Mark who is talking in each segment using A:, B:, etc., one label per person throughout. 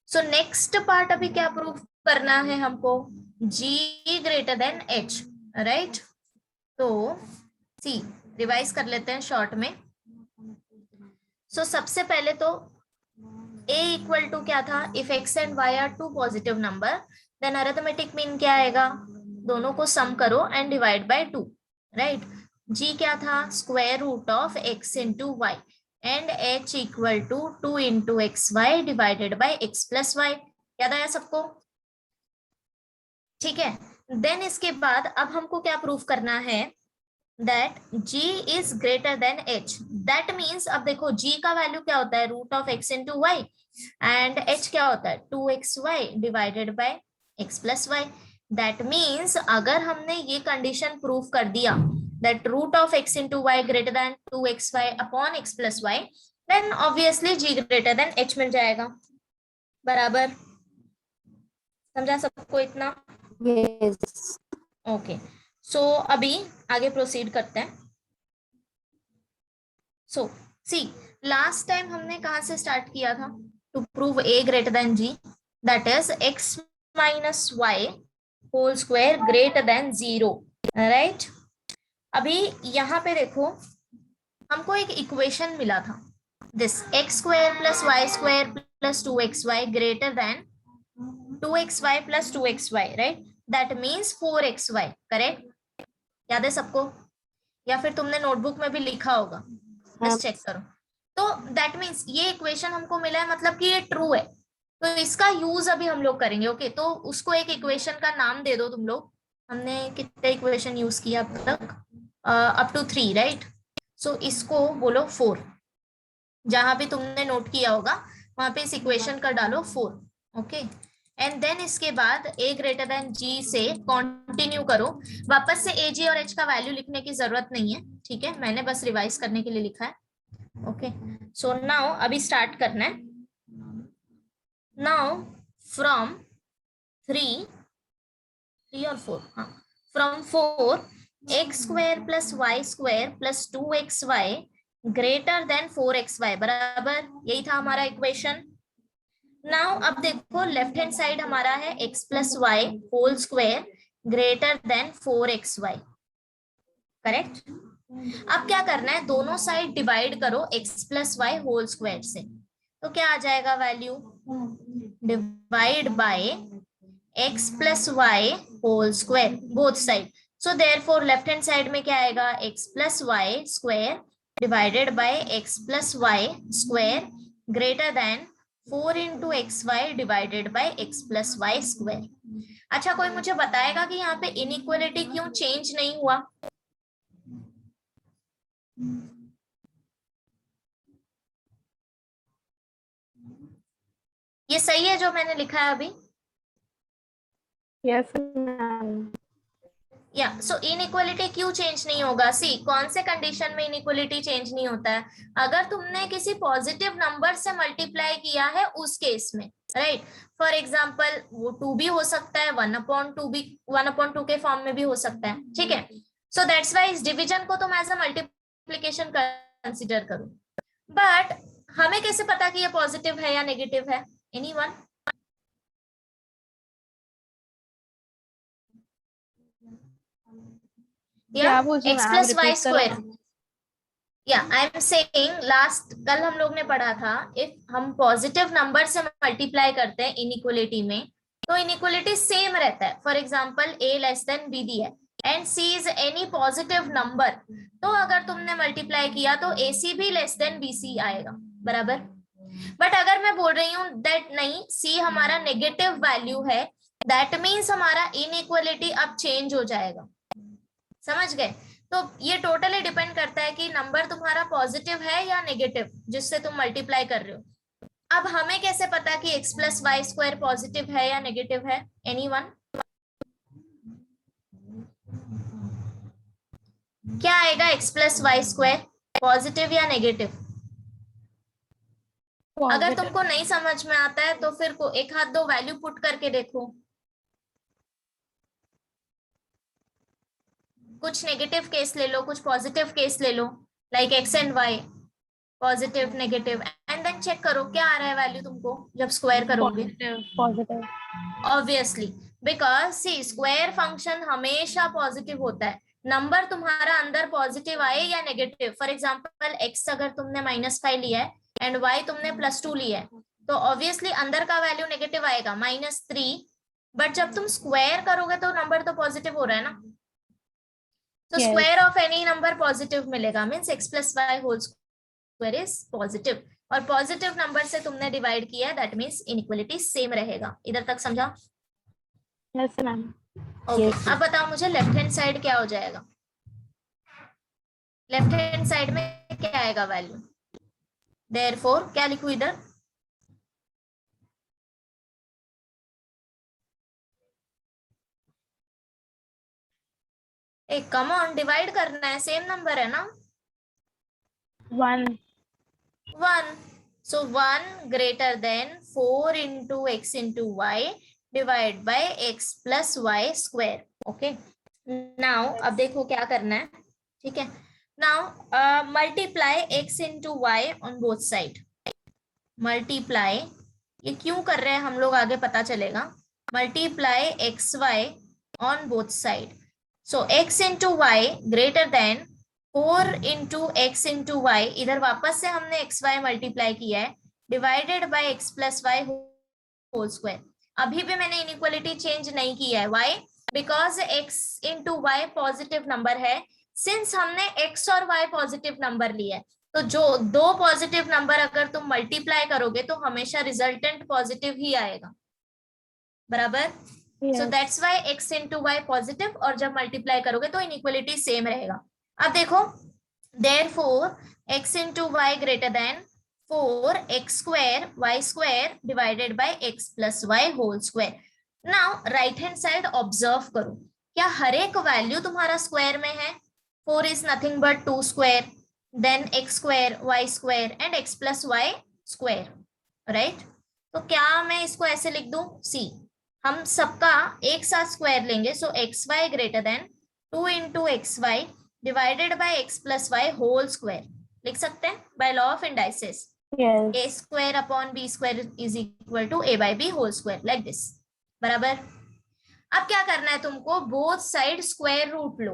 A: So next part अभी क्या prove करना है हमको, g greater than h, right. तो सी रिवाइज कर लेते हैं शॉर्ट में। सो सबसे पहले तो a इक्वल टू क्या था, if x and y are two positive number then arithmetic mean क्या आएगा, दोनों को सम करो and divide by 2, right. g क्या था, square root of x into y and h equal to 2 into x y divided by x plus y. याद आया सबको? ठीक है। देन इसके बाद अब हमको क्या प्रूफ करना है, that g is greater than h। That means अब देखो g का वैल्यू क्या होता है, root of x into y and h क्या होता है 2xy divided by x plus y. That means अगर हमने ये कंडीशन प्रूफ कर दिया that root of x into y greater than 2xy upon x plus y, then obviously g greater than h मिल जाएगा। बराबर समझा सबको इतना?
B: यस।
A: ओके। सो अभी आगे प्रोसीड करते हैं। सो सी लास्ट टाइम हमने कहां से स्टार्ट किया था, to prove a greater than g, that is x minus y whole square greater than 0, right. अभी यहाँ पे देखो हमको एक इक्वेशन मिला था, this x square plus y square plus 2xy greater than 2xy plus 2xy, right. That means 4xy, correct? याद है सबको, या फिर तुमने नोटबुक में भी लिखा होगा, बस चेक करो। तो दैट मीन्स ये इक्वेशन हमको मिला है, मतलब कि ये ट्रू है। तो इसका यूज अभी हम लोग करेंगे। ओके, तो उसको एक इक्वेशन का नाम दे दो तुम लोग। हमने कितने इक्वेशन यूज किया अब तक, अप टू 3, राइट। सो इसको बोलो 4। जहां भी तुमने नोट किया होगा वहां पे इस इक्वेशन का डालो 4। ओके, एंड देन इसके बाद a ग्रेटर देन g से कंटिन्यू करो। वापस से a g और h का वैल्यू लिखने की जरूरत नहीं है, ठीक है, मैंने बस रिवाइज करने के लिए लिखा है। ओके, सो नाउ अभी स्टार्ट करना है। नाउ फ्रॉम 3 और 4, हाँ, from 4 x square plus y square plus 2xy greater than 4xy, बराबर यही था हमारा इक्वेशन। नाउ अब देखो लेफ्ट हैंड साइड हमारा है x plus y whole square greater than 4xy, correct. अब क्या करना है, दोनों साइड डिवाइड करो x plus y whole square से, तो क्या आ जाएगा value, divide by x plus y whole square both side. So therefore left hand side में क्या आएगा, x plus y square divided by x plus y square greater than 4 into x y divided by x plus y square. अच्छा, कोई मुझे बताएगा कि यहाँ पे इनइक्वालिटी क्यों चेंज नहीं हुआ? ये सही है जो मैंने लिखा है अभी?
B: Yes ma'am.
A: या सो इनइक्वालिटी क्यों चेंज नहीं होगा? सी कौन से कंडीशन में इनइक्वालिटी चेंज नहीं होता है, अगर तुमने किसी पॉजिटिव नंबर से मल्टीप्लाई किया है उस केस में, राइट। फॉर एग्जाम्पल वो 2 भी हो सकता है, 1/2 भी 1/2 के फॉर्म में भी हो सकता है, ठीक है। सो दैट्स वाई इस डिविजन को तुम एज अ मल्टीप्लीकेशन कंसिडर करो। बट हमें कैसे पता कि ये पॉजिटिव है या नेगेटिव है? एनीवन? या
B: क्या पूछे
A: एक्स
B: मैम, आप
A: प्लस वाई
B: रिपीट करो।
A: स्क्वायर, या आई एम सेइंग लास्ट कल हम लोग ने पढ़ा था, इफ हम पॉजिटिव नंबर से मल्टीप्लाई करते हैं इनइक्वलिटी में तो इनइक्वलिटी सेम रहता है। For example a less than b दी है and c is any positive number, तो अगर तुमने मल्टीप्लाई किया तो ac भी लेस देन bc आएगा, बराबर। बट अगर मैं बोल रही हूँ दैट नहीं, c हमारा नेगेटिव वैल्यू है, दैट मीन्स हमारा इनइक्वलिटी अब चेंज हो जाएगा। समझ गए? तो ये टोटली डिपेंड करता है कि नंबर तुम्हारा पॉजिटिव है या नेगेटिव जिससे तुम मल्टीप्लाई कर रहे हो। अब हमें कैसे पता कि x plus y square positive है या नेगेटिव है? एनीवन? क्या आएगा x plus y square, positive या नेगेटिव? अगर
B: पॉजिटिव।
A: तुमको नहीं समझ में आता है तो फिर को एक हाथ दो वैल्यू पुट करके देखो, कुछ नेगेटिव केस ले लो, कुछ पॉजिटिव केस ले लो, like x and y। Positive, negative, and then check करो क्या आ रहा है वैल्यू तुमको जब स्क्वायर करोगे।
B: Positive positive.
A: Obviously, because see square function हमेशा पॉजिटिव होता है। नंबर तुम्हारा अंदर पॉजिटिव आए या नेगेटिव, फॉर एग्जाम्पल एक्स अगर तुमने -5 लिया है एंड वाई तुमने +2 लिया है, तो ऑब्वियसली अंदर का वैल्यू नेगेटिव आएगा -3। बट जब तुम स्क्वायर करोगे तो नंबर तो पॉजिटिव हो रहा है ना, तो
B: Yes.
A: Square of any number positive मिलेगा, means x+y whole square is positive. और पॉजिटिव नंबर से तुमने डिवाइड किया है, दैट मीन्स इनइक्वालिटी सेम रहेगा। इधर तक समझा?
B: Yes, ma'am.
A: Okay,
B: Yes.
A: अब बताओ मुझे लेफ्ट हैंड साइड क्या हो जाएगा। लेफ्ट हैंड साइड में क्या आएगा वैल्यू? देयरफॉर क्या लिखूं इधर? एक कम ऑन डिवाइड करना है, सेम नंबर है ना,
B: 1.
A: 1। So 1 greater than 4 into x into y divided by x plus y square. Okay. Now अब देखो क्या करना है, ठीक है। Now multiply x into y on both side. Multiply, ये क्यों कर रहे हैं हम लोग आगे पता चलेगा। Multiply xy on both side. So x into y greater than 4 into x into y, इधर वापस से हमने एक्स वाई मल्टीप्लाई किया है, divided by x plus y whole square. अभी भी मैंने इनइक्वालिटी चेंज नहीं किया है, why? Because x into y positive number है, सिंस हमने x और y पॉजिटिव नंबर लिया है, तो जो दो पॉजिटिव नंबर अगर तुम मल्टीप्लाई करोगे तो हमेशा रिजल्टेंट पॉजिटिव ही आएगा, बराबर। So that's why x into y positive, और जब मल्टीप्लाई करोगे तो इनइक्वालिटी सेम रहेगा। अब देखो, therefore x into y greater than 4x square y square divided by x plus y whole square. Now right hand side observe करो, क्या हर एक वैल्यू तुम्हारा स्क्वायर में है? 4 is nothing but 2 square, then x square, y square and x plus y square, right? तो क्या मैं इसको ऐसे लिख दूं? सी, हम सबका एक साथ स्क्वायर लेंगे, so x y greater than 2 into x y divided by x plus y whole square लिख सकते हैं by law of indices.
B: Yes.
A: a square upon b square is equal to a by b whole square, like this, बराबर। अब क्या करना है तुमको? Both side square root लो,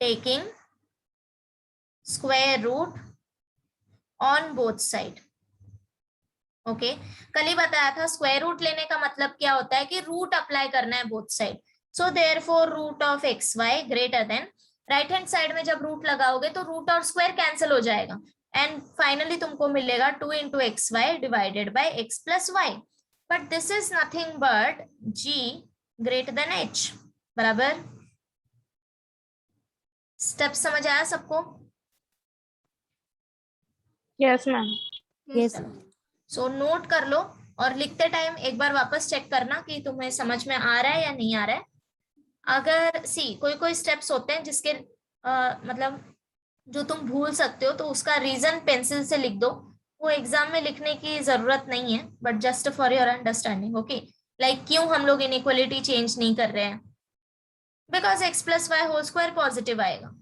A: taking square root on both side. Okay, कल ही बताया था स्क्वायर रूट लेने का मतलब क्या होता है कि रूट अप्लाई करना है both side. So therefore root of x y greater than, right hand side में जब रूट लगाओगे तो रूट और स्क्वायर कैंसिल हो जाएगा, एंड फाइनली तुमको मिलेगा 2 into x y divided by x plus y, but this is nothing but g greater than h, बराबर। स्टेप समझ आया सबको?
B: Yes, ma'am. Yes.
A: So note कर लो, और लिखते टाइम एक बार वापस चेक करना कि तुम्हें समझ में आ रहा है या नहीं आ रहा है। अगर सी कोई कोई स्टेप्स होते हैं जिसके मतलब जो तुम भूल सकते हो, तो उसका रीजन पेंसिल से लिख दो, वो एग्जाम में लिखने की जरूरत नहीं है, but just for your understanding. Okay, like क्यों हम लोग इनइक्वालिटी चेंज नहीं कर रहे हैं? Because x plus y whole square positive आएगा,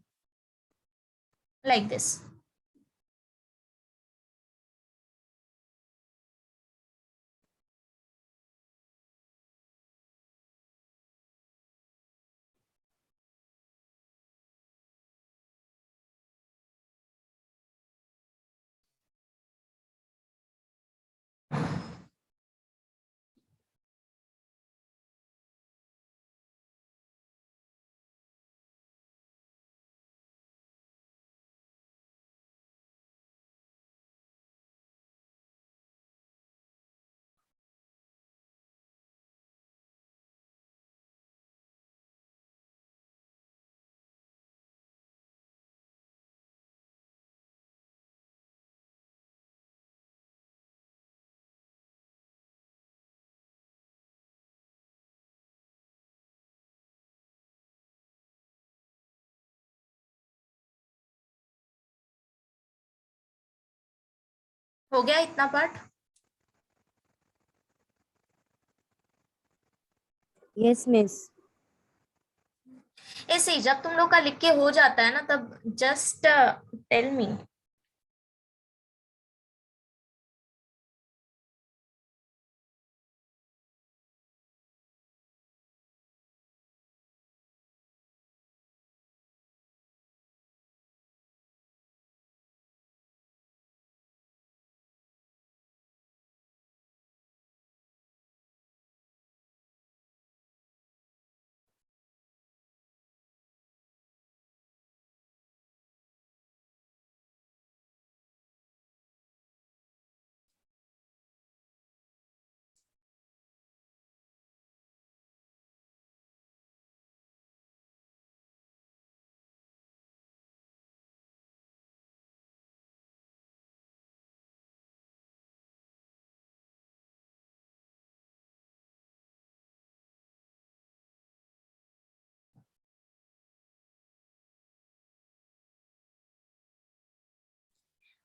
A: लाइक दिस। हो गया इतना पार्ट?
B: Yes, miss.
A: ऐसे ही जब तुम लोग का लिख के हो जाता है ना, तब जस्ट टेल मी,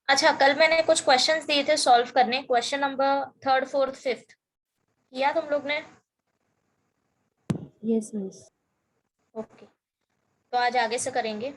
A: अच्छा, कल मैंने कुछ क्वेश्चंस दिए थे सॉल्व करने, question number 3rd 4th 5th किया तुम लोग ने?
B: Yes, miss.
A: ओके, तो आज आगे से करेंगे।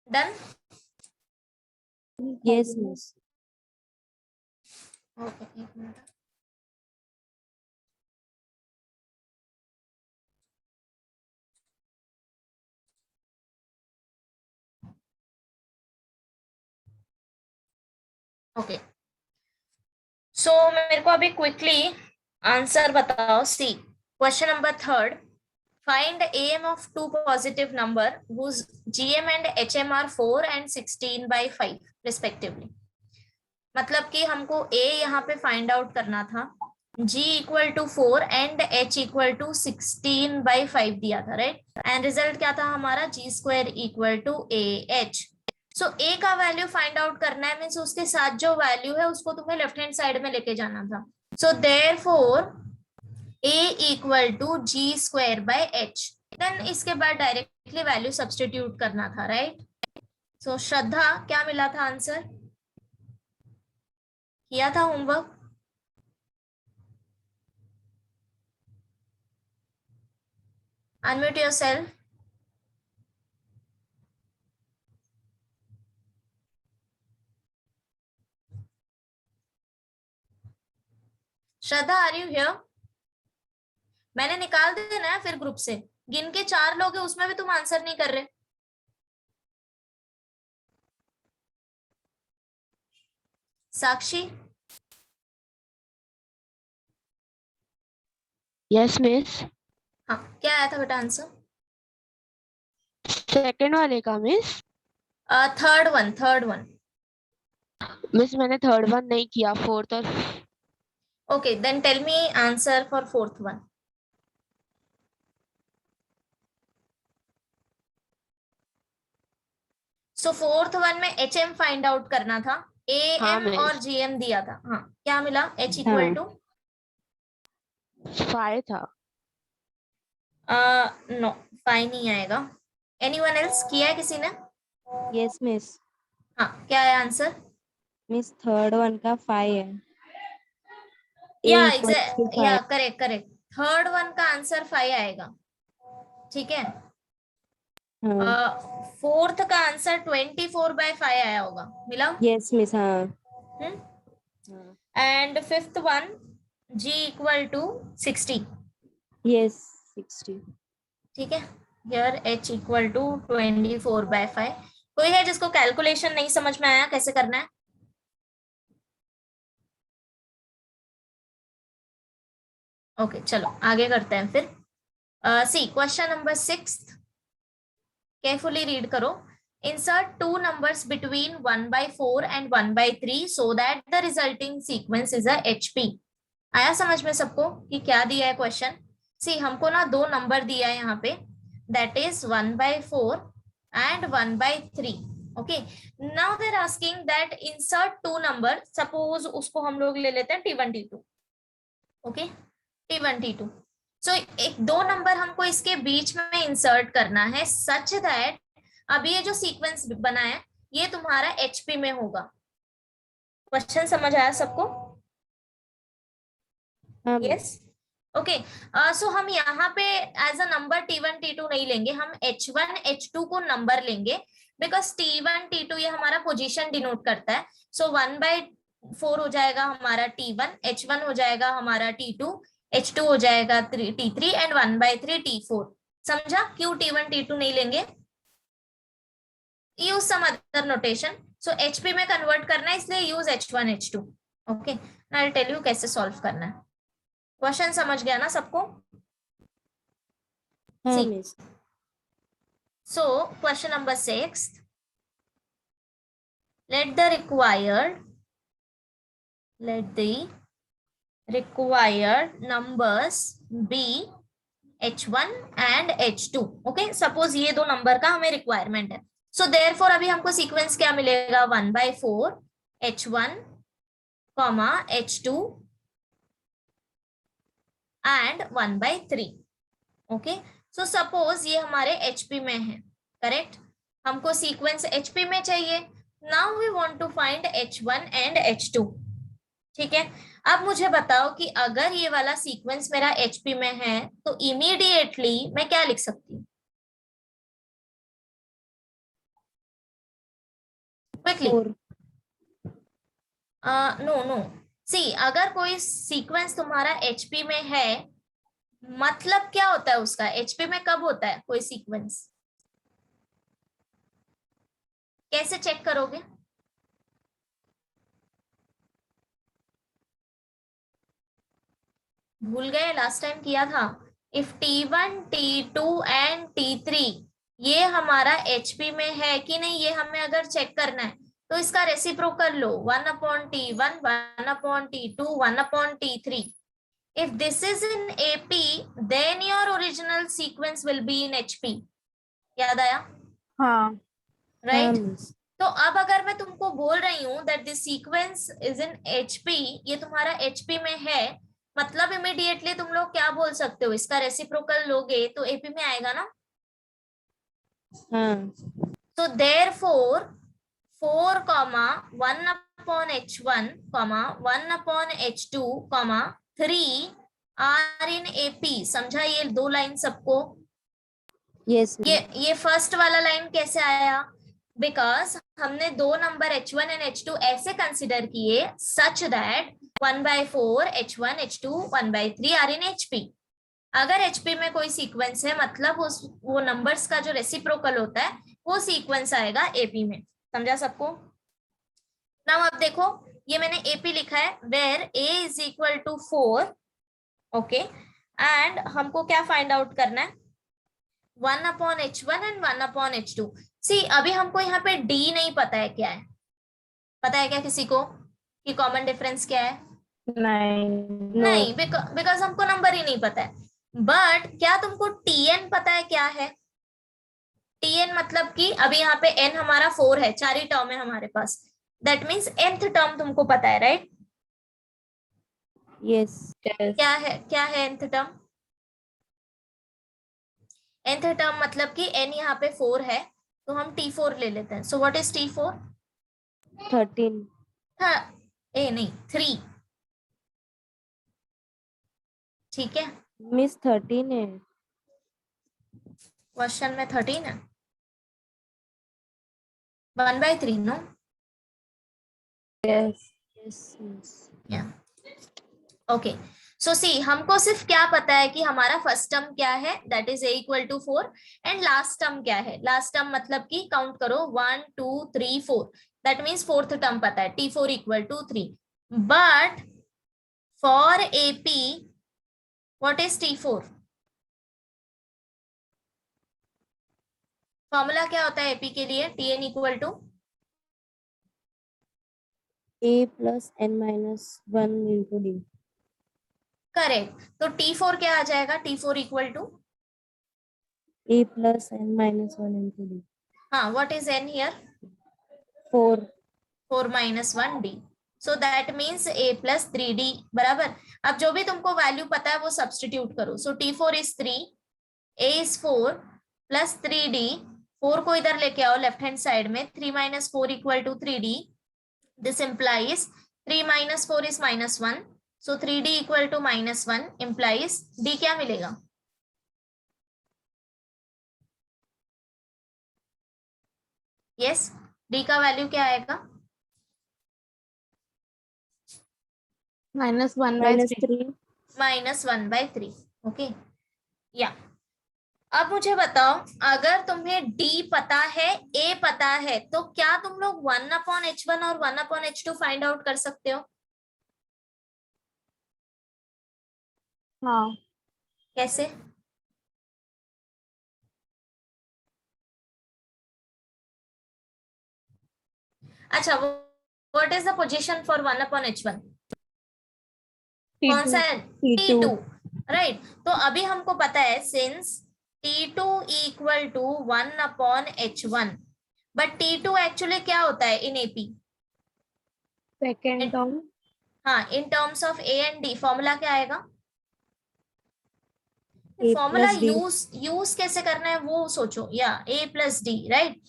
A: डन?
B: Yes, miss.
A: ओके, एक मिनट। ओके, सो मेरे को अभी क्विकली आंसर बताओ। See, question number 3rd, find AM of two positive number whose GM and HM are 4 and 16 by 5 respectively। मतलब कि हमको A यहाँ पे फाइंड आउट करना था, G equal to 4 and H equal to 16 by 5 दिया था, राइट? एंड रिजल्ट क्या था हमारा? G square equal to AH। So A का वैल्यू फाइंड आउट करना है, मीन्स उसके साथ जो वैल्यू है उसको तुम्हें लेफ्ट हैंड साइड में लेके जाना था। So therefore A equal to G square by H। Then इसके बाद डायरेक्टली वैल्यू सब्स्टिट्यूट करना था, राइट? सो श्रद्धा, क्या मिला था आंसर? किया था homework? Unmute yourself. Shraddha, are you here? मैंने निकाल देना है फिर ग्रुप से। गिन के 4 लोग हैं, उसमें भी तुम आंसर नहीं कर रहे। साक्षी?
B: Yes, miss.
A: हाँ, क्या आया था बेटा आंसर?
B: सेकंड वाले का मिस।
A: Third one.
B: मिस मैंने थर्ड वन नहीं किया, फोर्थ और
A: okay, then tell me answer for fourth one. So fourth one में एच एम फाइंड आउट करना था, ए
B: हाँ
A: एम और
B: मिस।
A: जी एम दिया था। हाँ, क्या मिला? एच इक्वल
B: हाँ
A: टू
B: 5 था।
A: नो, 5 नहीं आएगा। एनीवन एल्स किया है किसी ने?
B: Yes miss.
A: हाँ, क्या है आंसर?
B: मिस थर्ड वन का 5 है।
A: या
B: A equals to 5।
A: Correct correct, third one का आंसर 5 आएगा, ठीक है।
B: हाँ
A: फोर्थ का आंसर 24/5 आया होगा, मिला?
B: Yes miss. हाँ
A: हम्म।
B: हाँ
A: and fifth one, G equal to 60,
B: yes 60।
A: ठीक है। Here H equal to 24/5। कोई है जिसको कैलकुलेशन नहीं समझ में आया कैसे करना है? ओके, चलो आगे करते हैं फिर। सी, क्वेश्चन नंबर 6, केयरफुली रीड करो। Insert two numbers between 1/4 and 1/3 so that the resulting sequence is a HP। आया समझ में सबको कि क्या दिया है क्वेश्चन? सी, हमको ना 2 नंबर दिया है यहाँ पे, that is 1/4 and 1/3। Okay, now they're asking that insert two number, suppose उसको हम लोग ले लेते हैं T1 T2। Okay, T1 T2। सो एक 2 नंबर हमको इसके बीच में इंसर्ट करना है सच दैट अब ये जो सीक्वेंस बना है ये तुम्हारा HP में होगा। क्वेश्चन समझ आया सबको?
B: हाँ
A: यस,
B: मिस।
A: ओके। सो हम यहाँ पे as a number T1 T2 नहीं लेंगे, हम H1 H2 को नंबर लेंगे, बिकॉज T1 T2 ये हमारा पोजीशन डिनोट करता है। सो 1/4 हो जाएगा हमारा T1, H1 हो जाएगा हमारा T2, H2 हो जाएगा T3 एंड 1/3 T4। समझा क्यों T1 T2 नहीं लेंगे? Use some other notation. So HP में कन्वर्ट करना है इसलिए use H1 H2। Okay, I tell you कैसे सॉल्व करना है। क्वेश्चन समझ गया ना सबको?
B: हाँ
A: सी,
B: मिस।
A: so question number 6, let the required numbers be H1 and H2. Okay, suppose ये दो नंबर का हमें रिक्वायरमेंट है. सो देयरफॉर अभी हमको सीक्वेंस क्या मिलेगा, 1/4 H1 comma H2 and 1/3. Okay, so suppose ये हमारे HP में है, करेक्ट. हमको सीक्वेंस HP में चाहिए. Now we want to find H1 and H2. ठीक है, अब मुझे बताओ कि अगर ये वाला सीक्वेंस मेरा HP में है तो इमीडिएटली मैं क्या लिख सकती हूँ, क्विकली. नो नो, सी अगर कोई सीक्वेंस तुम्हारा HP में है, मतलब क्या होता है उसका, HP में कब होता है कोई सीक्वेंस, कैसे चेक करोगे? भूल गए, लास्ट टाइम किया था. If T1 T2 and T3 ये हमारा HP में है कि नहीं, ये हमें अगर चेक करना है तो इसका reciprocal low, 1/T1 1/T2 1/T3. If this is in AP, then your original sequence will be in HP. याद आया?
C: हाँ.
A: राइट. तो अब अगर मैं तुमको बोल रही हूँ that this sequence is in HP, ये तुम्हारा HP में है, मतलब इमीडिएटली तुम लोग क्या बोल सकते हो, इसका रेसिप्रोकल लोगे तो AP में आएगा ना. So therefore 4, 1/H1, 1/H2, 3 are in AP. समझा ये दो लाइन सबको?
B: यस.
A: ये फर्स्ट वाला लाइन कैसे आया, बिकॉज हमने दो नंबर H1 एंड H2 ऐसे कंसिडर किए such that 1/4 H1 H2 1/3 are in HP. अगर HP में कोई सीक्वेंस है मतलब वो नंबर्स का जो रेसिप्रोकल होता है वो सीक्वेंस आएगा AP में. समझा सबको? नाउ अब देखो, ये मैंने AP लिखा है where A is equal to 4. Okay, and हमको क्या फाइंड आउट करना है, 1/H1 एंड 1/H2. सी अभी हमको यहाँ पे D नहीं पता है क्या है, पता है क्या किसी को कि कॉमन डिफरेंस क्या है? नहीं, बिकॉज हमको नंबर ही नहीं पता है. बट क्या तुमको TN पता है क्या है? TN मतलब कि अभी यहाँ पे N हमारा 4 है, 4 ही टर्म है हमारे पास. दैट मीन्स nth टर्म तुमको पता है, राइट?
B: यस.
A: क्या है nth टर्म? nth टर्म मतलब कि n यहाँ पे 4 है तो हम T4 ले लेते हैं. So what is T4?
B: 13.
A: हाँ, नहीं 3. ठीक है,
B: मिस 13 है.
A: क्वेश्चन में 13 है. 1/3 नो.
B: यस.
A: या ओके, सो सी हमको सिर्फ क्या पता है कि हमारा फर्स्ट टर्म क्या है, that is A equal to 4. And last term क्या है, लास्ट टर्म मतलब कि काउंट करो 1 2 3 4, दैट मीन्स फोर्थ टर्म पता है T4 equal to 3. But for AP what is T4? Formula क्या होता है AP के लिए? TN equal to
B: A plus N minus 1 into D.
A: Correct. तो T4 क्या आ जाएगा? T4 equal to
B: A plus N minus 1 into D.
A: हाँ, what is N here?
B: 4.
A: 4 minus 1D. So that means A plus 3D बराबर. अब जो भी तुमको वैल्यू पता है वो सब्सटीट्यूट करो. So T4 is 3, A is 4 plus 3D. 4 को इधर लेके आओ लेफ्ट हैंड साइड में. 3 minus 4 equal to 3D. This implies 3 minus 4 is -1. So 3D equal to -1 implies D क्या मिलेगा? Yes, D का वैल्यू क्या आएगा?
C: -1/3.
A: -1/3. ओके, या अब मुझे बताओ, अगर तुम्हें D पता है, A पता है, तो क्या तुम लोग 1/H1 और 1/H2 फाइंड आउट कर सकते हो?
C: हाँ.
A: कैसे? अच्छा, what is the position for 1/H1? कौन सा है?
C: T2.
A: T2, right. तो अभी हमको पता है since T2 equal to 1/H1, but T2 actually क्या होता है इन एपी?
C: Second term.
A: हाँ, in terms of a and d formula क्या आएगा?
C: A
A: फॉर्मूला
C: plus D.
A: यूज कैसे करना है वो सोचो, या a plus d, right.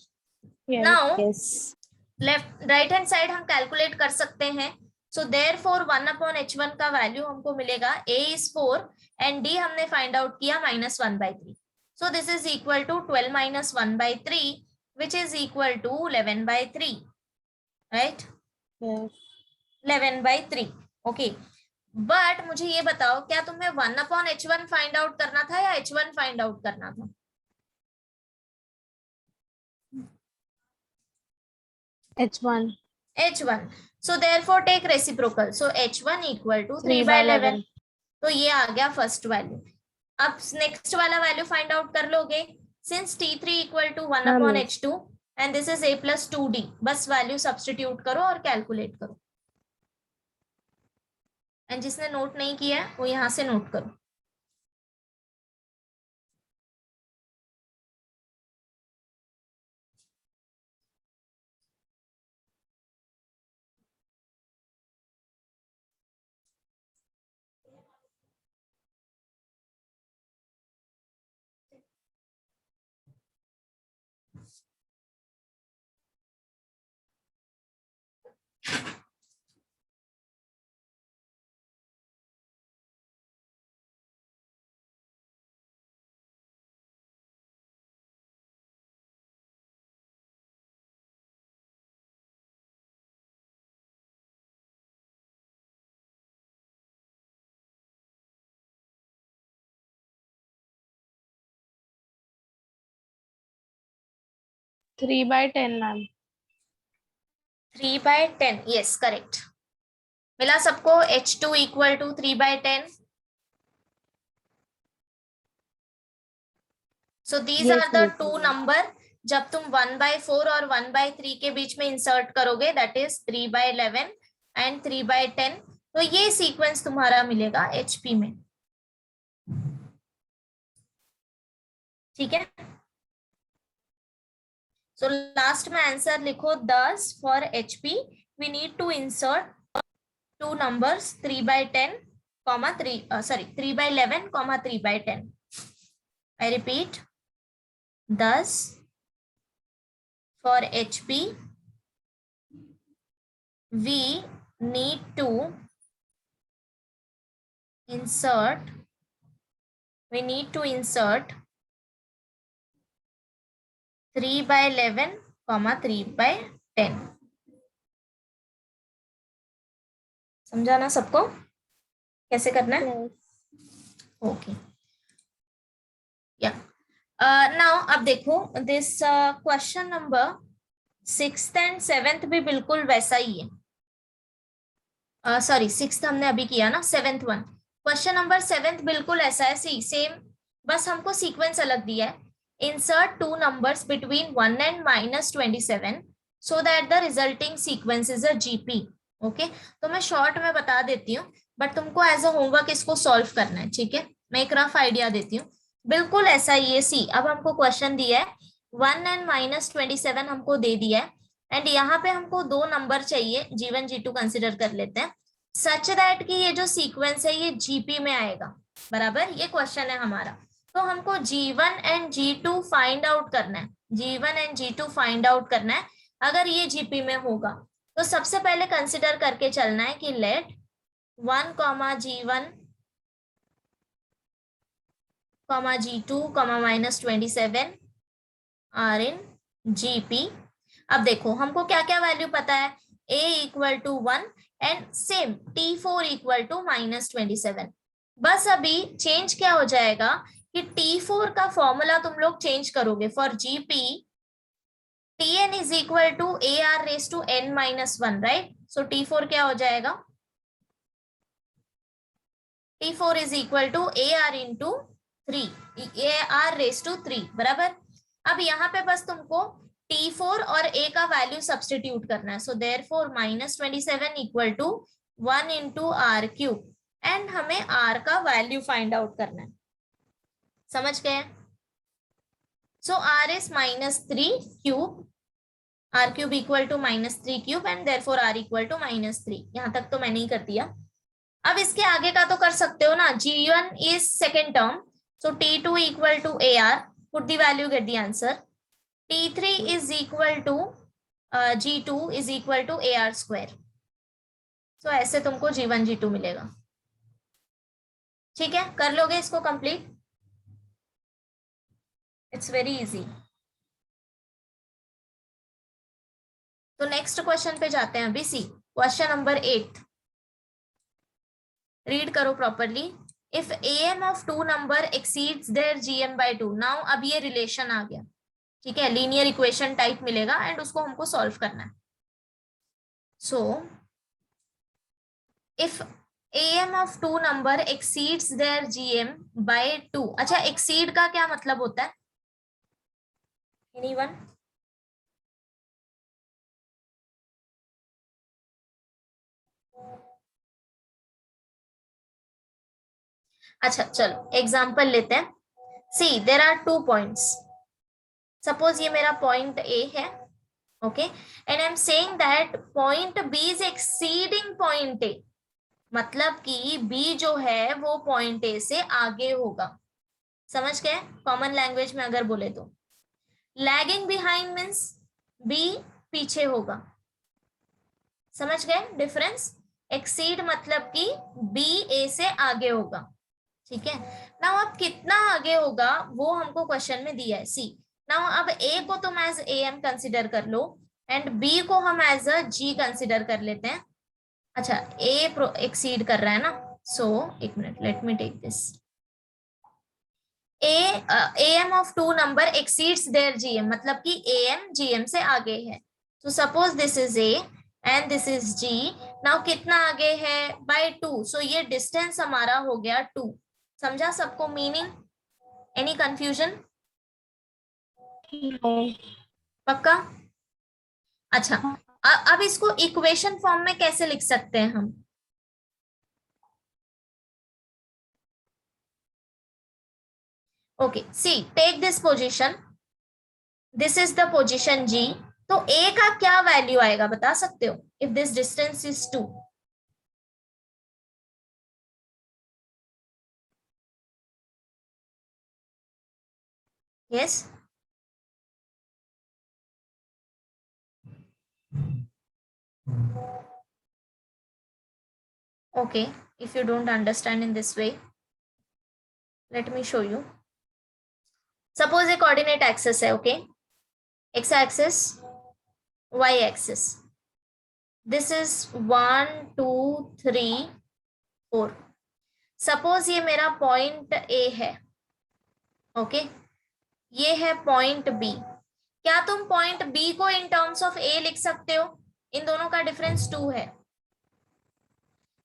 C: Yes.
A: Now
C: Yes.
A: Left right hand side हम कैलकुलेट कर सकते हैं, सो देयरफॉर 1/H1 का वैल्यू हमको मिलेगा a is 4 एंड d हमने फाइंड आउट किया -1/3, so this is equal to 12 - 1/3 which is equal to 11/3, right.
C: Yes.
A: 11/3, ओके। बट मुझे ये बताओ, क्या तुम्हें 1/H1 फाइंड आउट करना था या H1 फाइंड आउट करना था?
C: H1.
A: H1, so therefore take reciprocal, so H1 equal to 3/11, तो ये आ गया फर्स्ट वैल्यू। अब नेक्स्ट वाला वैल्यू फाइंड आउट कर लोगे, since T3 equal to 1/H2 and this is a plus 2d, बस वैल्यू सब्स्टिट्यूट करो और कैलकुलेट करो। एंड जिसने नोट नहीं किया है वो यहां से नोट करो।
C: Three by 10, ma'am.
A: 3/10, yes, correct. मिला सबको H2 equal to 3/10। So these
C: Yes,
A: are the
C: yes,
A: two
C: ma'am.
A: नंबर जब तुम 1/4 और 1/3 के बीच में इंसर्ट करोगे, दैट इज 3/11 एंड 3/10, तो ये सीक्वेंस तुम्हारा मिलेगा HP में, ठीक है। सो लास्ट में आंसर लिखो, thus for HP we need to insert two numbers 3/10, 3/11, 3/10. I repeat, thus for HP we need to insert 3/11, 3/10. समझा ना सबको कैसे करना है? ओके, या नाउ अब देखो this question number 6th and 7th भी बिल्कुल वैसा ही है। सॉरी 6th हमने अभी किया ना, 7th one. Question number 7th बिल्कुल ऐसा है, सेम, बस हमको सीक्वेंस अलग दिया है। Insert two numbers between 1 and -27 so that the resulting sequence is a GP. Okay, तो मैं शॉर्ट में बता देती हूँ, बट तुमको एज अ होमवर्क इसको सॉल्व करना है, ठीक है। मैं एक रफ आइडिया देती हूँ, बिल्कुल ऐसा ही है। सी, अब हमको क्वेश्चन दिया है 1 and -27 हमको दे दिया है, एंड यहाँ पे हमको दो नंबर चाहिए, G1 G2 कंसिडर कर लेते हैं, सच दैट कि ये जो सीक्वेंस है ये GP में आएगा, बराबर। ये क्वेश्चन है हमारा, तो हमको G1 and G2 find out करना है, G1 and G2 find out करना है। अगर ये GP में होगा तो सबसे पहले कंसिडर करके चलना है कि late 1, G1, G2, -27 are in GP। अब देखो हमको क्या क्या वैल्यू पता है, A equal to 1 and same T4 equal to -27। बस अभी चेंज क्या हो जाएगा कि T4 का फॉर्मूला तुम लोग चेंज करोगे for GP, Tn is equal to AR raise to n-1, right. So T4 क्या हो जाएगा, T4 is equal to AR into 3, AR raise to 3, बराबर। अब यहाँ पे बस तुमको T4 और A का वैल्यू सब्स्टिट्यूट करना है, so therefore -27 equal to 1 into R cube and हमें r का वैल्यू फाइंड आउट करना है। समझ गए? So r is -3 cube, r cube equal to -3 cube and therefore r equal to -3। यहां तक तो मैंने ही कर दिया। अब इसके आगे का तो कर सकते हो ना, g1 is second term, so t2 equal to ar, put the value, get the answer. t3 is equal to g2 is equal to ar square. So ऐसे तुमको g1 g2 मिलेगा। ठीक है, कर लोगे इसको कंप्लीट? It's very easy. तो next question पे जाते हैं अभी, सी क्वेश्चन नंबर 8। रीड करो properly. If am of two number exceeds their gm by 2, now अब ये रिलेशन आ गया। ठीक है, लीनियर इक्वेशन टाइप मिलेगा एंड उसको हमको सॉल्व करना है। So if am of two number exceeds their gm by 2, अच्छा एक्सीड का क्या मतलब होता है? एनीवन? अच्छा चलो एग्जांपल लेते हैं। See there are 2 points. Suppose ये मेरा पॉइंट ए है, okay, and I am saying that point B is exceeding point A, मतलब कि बी जो है वो पॉइंट ए से आगे होगा। समझ गए? कॉमन लैंग्वेज में अगर बोले तो लैगिंग बिहाइंड मीन्स बी पीछे होगा। समझ गए डिफरेंस? एक्सीड मतलब कि बी ए से आगे होगा। ठीक है, नाउ अब कितना आगे होगा वो हमको क्वेश्चन में दिया है। सी नाउ अब ए को तुम एज ए एम कंसिडर कर लो एंड बी को हम एज अ जी कंसिडर कर लेते हैं। अच्छा ए एक्सीड कर रहा है ना, सो एक minute, let me take this. am of two number exceeds their gm, मतलब कि am gm से आगे है। तो suppose this is a and this is g। Now कितना आगे है? बाय 2, सो ये डिस्टेंस हमारा हो गया 2। समझा सबको मीनिंग? Any confusion?
C: No.
A: पक्का? अच्छा अब इसको इक्वेशन फॉर्म में कैसे लिख सकते हैं हम? Okay see take this position, this is the position g। तो a का क्या वैल्यू आएगा बता सकते हो? If this distance is 2, yes, okay, if you don't understand in this way, let me show you. Suppose a coordinate axis है, okay, x axis, y axis, this is 1 2 3 4। Suppose ये मेरा point A है, okay, ये है point B. क्या तुम point B को इन terms of ए लिख सकते हो? इन दोनों का डिफरेंस 2 है।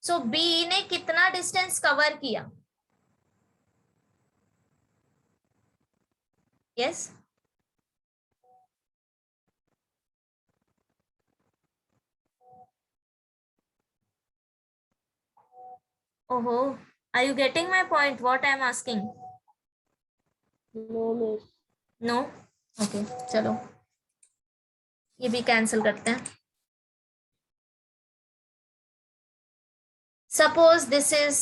A: सो बी ने कितना डिस्टेंस कवर किया? यस, ओहो, are you getting my point what I am asking?
B: No, miss.
A: No? Okay चलो ये भी कैंसिल करते हैं। सपोज दिस इज,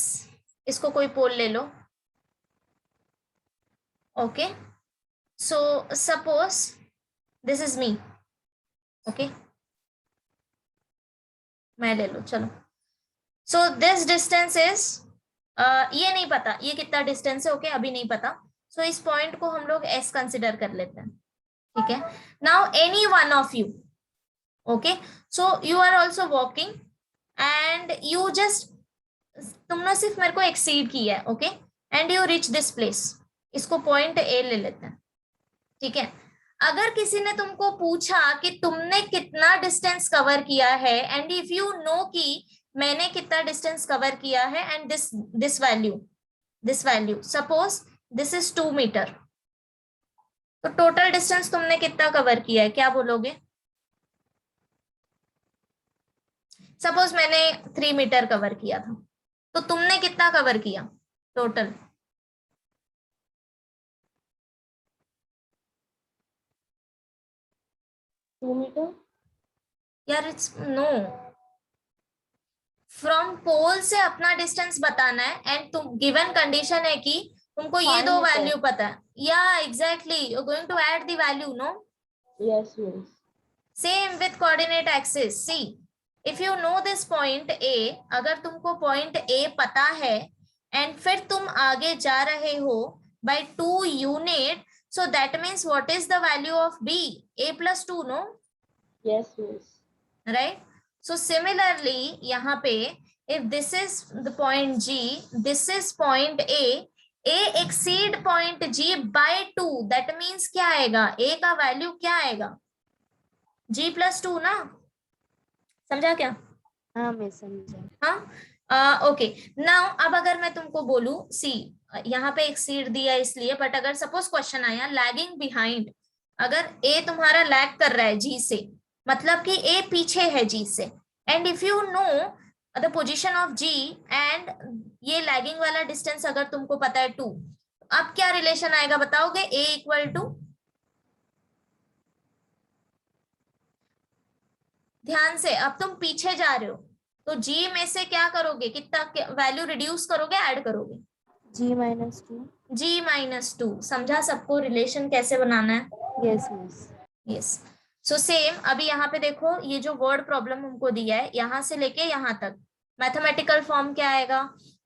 A: इसको कोई पोल ले लो, okay, so suppose this is me, okay, मैं ले लो चलो। सो दिस डिस्टेंस इज, ये नहीं पता ये कितना डिस्टेंस है, ओके, अभी नहीं पता। सो इस पॉइंट को हम लोग एस कंसिडर कर लेते हैं। ठीक है, now any one of you, okay, so you are also walking and you just, तुमने सिर्फ मेरे को एक्सीड किया है, okay, and you reach this place, इसको पॉइंट ए ले लेते हैं। ठीक है, अगर किसी ने तुमको पूछा कि तुमने कितना डिस्टेंस कवर किया है एंड इफ यू नो कि मैंने कितना डिस्टेंस कवर किया है and this value suppose this is 2 meter, तो टोटल डिस्टेंस तुमने कितना कवर किया है, क्या बोलोगे? सपोज मैंने 3 मीटर कवर किया था, तो तुमने कितना कवर किया टोटल?
B: Two meter.
A: यार इट्स नो, फ्रॉम पोल से अपना डिस्टेंस बताना है एंड तुम गिवन कंडीशन है कि तुमको ये
B: 5
A: दो
B: मीटर।
A: वैल्यू पता है, या exactly you going to add the value, no?
B: Yes miss.
A: Same with coordinate axis. See if you know this point A, अगर तुमको पॉइंट ए पता है एंड फिर तुम आगे जा रहे हो by 2 unit, so that means what is the value of b? a plus 2, no?
B: Yes miss.
A: Right? So similarly यहाँ पे if this is the point g, this is point a exceed point g by 2, that means क्या आएगा? a का value क्या आएगा? g plus 2 ना? समझा क्या?
B: हाँ मैं समझा।
A: हाँ ओके। नाउ अब अगर मैं तुमको बोलू सी, यहाँ पे एक्सीड दिया इसलिए, बट अगर सपोज क्वेश्चन आया लैगिंग बिहाइंड, अगर ए तुम्हारा लैग कर रहा है जी से, मतलब कि ए पीछे है जी से, and if you know the position of G and ये लैगिंग वाला डिस्टेंस अगर तुमको पता है 2, अब क्या रिलेशन आएगा बताओगे? ए इक्वल टू, ध्यान से, अब तुम पीछे जा रहे हो तो जी में से क्या करोगे? कितना वैल्यू रिड्यूस करोगे, ऐड करोगे?
B: जी माइनस 2।
A: जी माइनस 2। समझा सबको रिलेशन कैसे बनाना है?
B: Yes miss.
A: Yes. So same अभी यहाँ पे देखो, ये जो वर्ड प्रॉब्लम हमको दिया है यहाँ से लेके यहाँ तक, मैथमेटिकल फॉर्म क्या आएगा?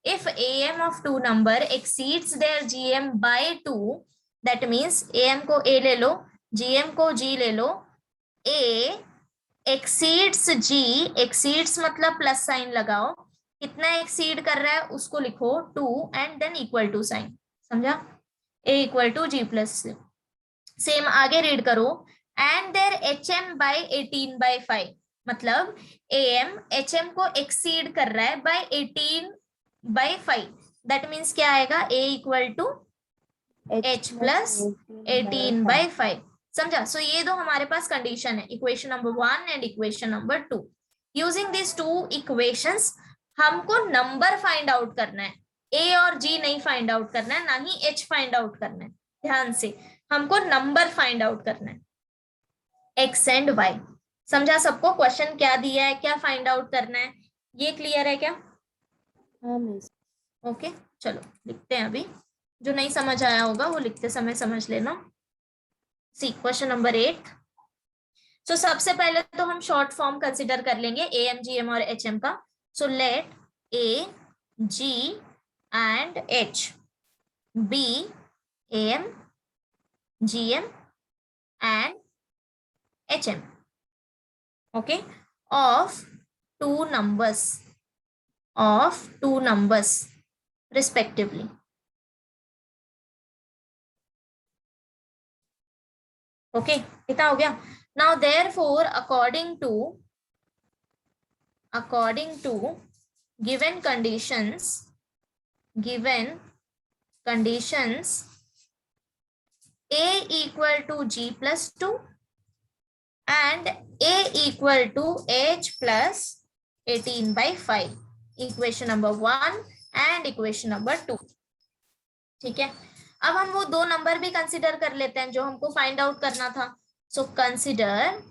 A: If am of 2 number exceeds their gm by 2, that means am को a ले लो, gm को g ले लो, a एक्सीड्स g, एक्सीड्स मतलब प्लस साइन लगाओ, कितना एक्सीड कर रहा है उसको लिखो 2 and then equal to sign. समझा? a equal to g plus. Same आगे रीड करो, and their hm by 18 by 5, मतलब am hm को एक्सीड कर रहा है बाय 18 बाय 5, दैट मीन्स क्या आएगा? a equal to h plus 18 by 5। समझा? सो ये दो हमारे पास कंडीशन है, equation number 1 and equation number 2। Using this two equations हमको नंबर फाइंड आउट करना है, a और g नहीं फाइंड आउट करना है, ना ही h फाइंड आउट करना है। ध्यान से, हमको नंबर फाइंड आउट करना है, x एंड y। समझा सबको? क्वेश्चन क्या दिया है, क्या फाइंड आउट करना है, ये क्लियर है क्या?
B: हाँ मिस।
A: ओके चलो लिखते हैं। अभी जो नहीं समझ आया होगा वो लिखते समय समझ लेना। सी क्वेश्चन नंबर 8। सो सबसे पहले तो हम शॉर्ट फॉर्म कंसिडर कर लेंगे एम जी एम और एच एम का। So let A G and H be M G M and H M, okay, of two numbers respectively. Okay, इतना हो गया। Now therefore according to given conditions a equal to g plus 2 and a equal to h plus 18 by 5, equation number 1 and equation number 2। ठीक है, अब हम वो दो number भी कंसिडर कर लेते हैं जो हमको फाइंड आउट करना था। So consider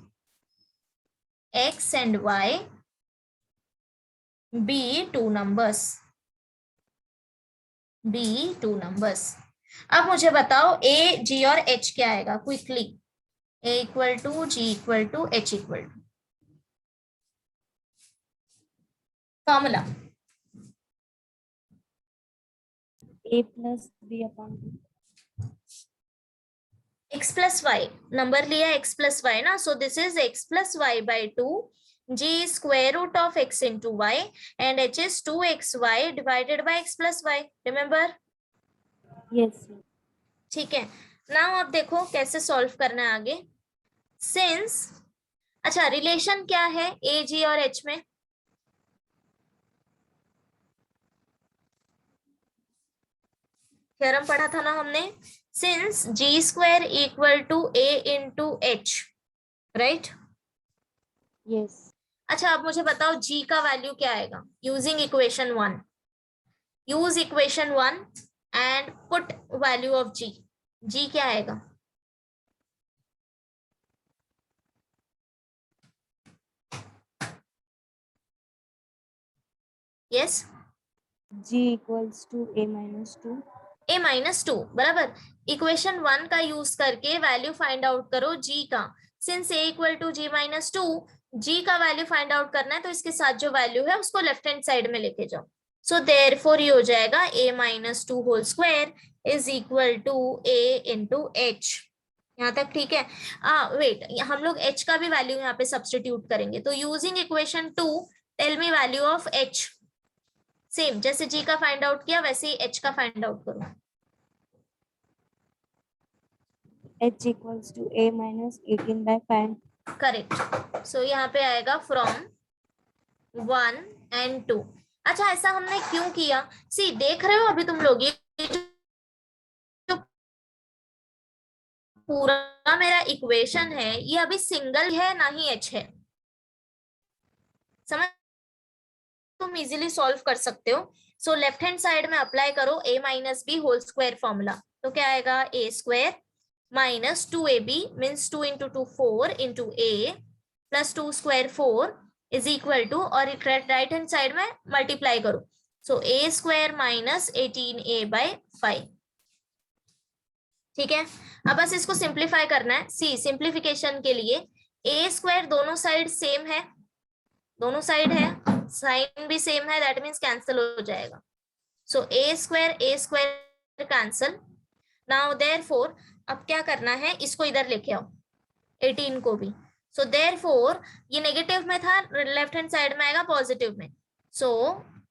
A: x and y be two numbers. अब मुझे बताओ a g और h क्या आएगा quickly? a equal to g equal to h equal to formula
B: a plus b upon
A: x plus y, number लिया x plus y ना, so this is x plus y by 2, g is square root of x into y and h is 2xy divided by x plus y, remember?
B: yes।
A: ठीक है, now अब देखो कैसे solve करना है आगे। Since, अच्छा रिलेशन क्या है a g और h में? थ्योरम पढ़ा था ना हमने, since g square equal to a into h, right?
B: Yes.
A: अच्छा अब मुझे बताओ g का वैल्यू क्या आएगा using equation 1? Use equation 1 and put value of G. G क्या आएगा? Yes,
B: G equals to A minus 2.
A: a-2 बराबर. इक्वेशन 1 का यूज करके वैल्यू फाइंड आउट करो जी का. Since a equal to g-2, g का वैल्यू फाइंड आउट करना है तो इसके साथ जो वैल्यू है उसको लेफ्ट हैंड साइड में लेके जाओ. सो देयरफॉर ये हो जाएगा a-2 whole square is equal to a into h. यहाँ तक ठीक है? वेट, हम लोग h का भी वैल्यू यहाँ पे सब्स्टिट्यूट करेंगे. तो using equation 2 tell me value of h. Same जैसे g का फाइंड आउट किया वैसे ही h का फाइंड आउट करो.
B: H equals to A minus 18 by 5.
A: Correct. So यहाँ पे आएगा फ्रॉम 1 and 2. अच्छा, ऐसा हमने क्यों किया? सी, देख रहे हो अभी तुम लोग ये जो पूरा मेरा इक्वेशन है ये अभी सिंगल है ना ही h है. समझ? तुम इजीली सॉल्व कर सकते हो. सो लेफ्ट हैंड साइड में अप्लाई करो a minus B whole square formula. तो क्या आएगा? a square minus 2ab means 2 into 2 4 into a plus 2 square 4 is equal to, और राइट हैंड साइड में मल्टीप्लाई करो. सो a square minus 18a by 5. ठीक है? अब बस इसको सिंप्लीफाई करना है. सी, सिंप्लीफिकेशन के लिए a स्क्वायर दोनों साइड सेम है, दोनों साइड है, साइन भी सेम है, दैट मीन्स कैंसिल हो जाएगा. सो a square cancel. Now therefore अब क्या करना है, इसको इधर लेके आओ 18 को भी. सो देयरफॉर ये नेगेटिव में था, लेफ्ट हैंड साइड में आएगा पॉजिटिव में. So